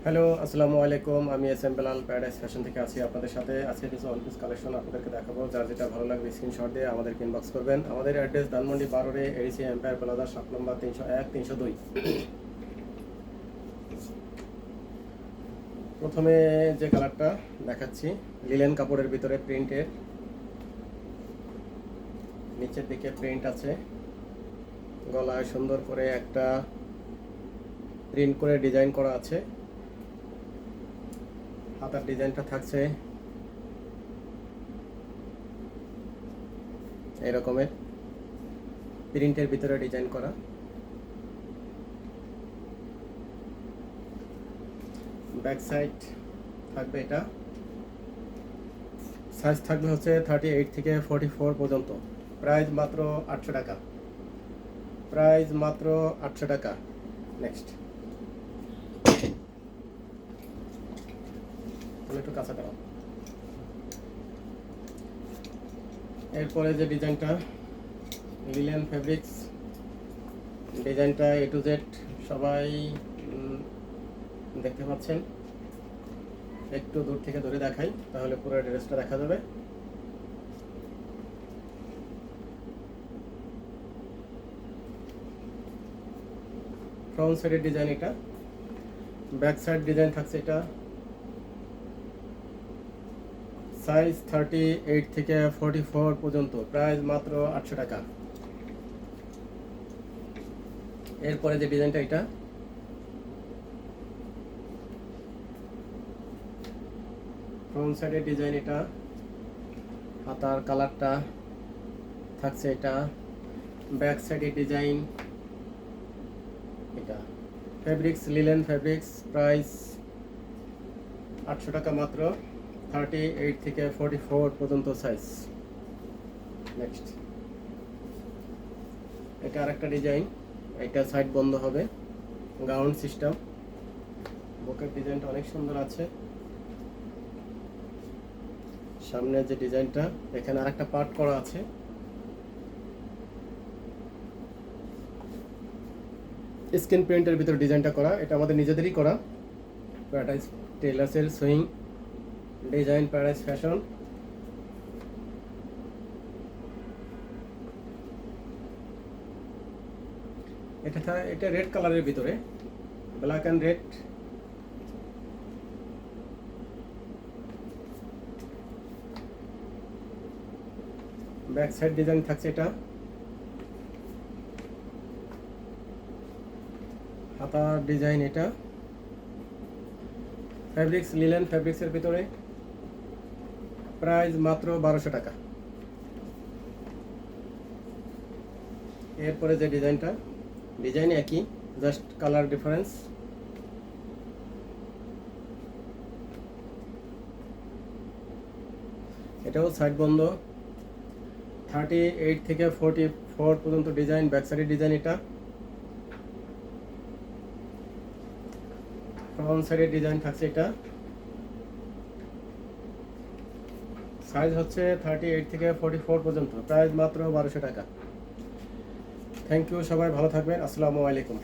Hello, আসসালামু আলাইকুম। আমি S M Belal Paradise Fashion থেকে আছি আপনাদের সাথে। আজকে কিছু ওয়ান পিস কালেকশন আপনাদেরকে দেখাবো। যার যেটা ভালো লাগবে স্ক্রিনশট দিয়ে আমাদেরকে ইনবক্স করবেন। আমাদের address Dhanmondi 12 ADC empire plaza 7 নম্বর 301 302। প্রথমে যে কালারটা দেখাচ্ছি, লিলেন কাপড়ের ভিতরে প্রিন্টের, নিচের দিকে প্রিন্ট আছে, গলায় সুন্দর করে একটা প্রিন্ট করে ডিজাইন করা আছে। হাতার ডিজাইনটা থাকছে এই রকমের প্রিন্টের ভিতরে ডিজাইন করা। ব্যাক সাইড থাকবে, এটা সাইজ থাকবে হচ্ছে 38 থেকে 44 পর্যন্ত। প্রাইস মাত্র 800 টাকা। প্রাইস মাত্র 800 টাকা। নেক্সট, একটু কাঁচা দাও। এরপরে যে ডিজাইনটা, লিলেন ফেব্রিক্স, ডিজাইনটা এ টু জেড সবাই দেখতে পাচ্ছেন। একটু দূর থেকে ধরে দেখাই, তাহলে পুরো ড্রেসটা দেখা যাবে। ফ্রন্ট সাইডের ডিজাইন এটা, ব্যাক সাইড ডিজাইন থাকছে এটা। সাইজ 38 থেকে 44 পর্যন্ত। প্রাইস মাত্র 800 টাকা। এরপরে যে ডিজাইনটা, এটা ফ্রন্ট সাইডের ডিজাইন এটা, হাতার কালারটা থাকছে এটা, ব্যাক সাইডের ডিজাইন এটা। ফেব্রিক্স লিলেন ফেব্রিক্স, প্রাইস 800 টাকা মাত্র। 38 থেকে 44 পর্যন্ত সাইজ। নেক্সট, এটা আরেকটা ডিজাইন, এটা সাইড বন্ধ হবে, গাউন সিস্টেম। বুকের ডিজাইনটা অনেক সুন্দর আছে। সামনের যে ডিজাইনটা, এখানে আরেকটা পার্ট করা আছে। স্ক্রিন প্রিন্টের ভিতরে ডিজাইনটা করা, এটা আমাদের নিজেদেরই করা। প্যারাডাইস টেলার্সের সুইং ডিজাইন, প্যারাডাইস ফ্যাশন। এটা রেড কালারের ভিতরে, black and red. Back side design থাকছে এটা, হাতার ডিজাইন এটা। ফেব্রিক্স লিলেন ফেব্রিক্সের ভিতরে, প্রাইস মাত্র 1200 টাকা। এরপরে যে ডিজাইনটা, ডিজাইন একই, জাস্ট কালার ডিফারেন্স। এটাও সাইড বন্ধ। 38 থেকে 44 পর্যন্ত ডিজাইন। ব্যাক সাইডের ডিজাইন এটা, ফ্রন্ট সাইডের ডিজাইন থাকছে এটা। সাইজ হচ্ছে 38 থেকে 44 পর্যন্ত। প্রাইস মাত্র 1200 টাকা। থ্যাংক ইউ, সবাই ভালো থাকবেন। আসসালামু আলাইকুম।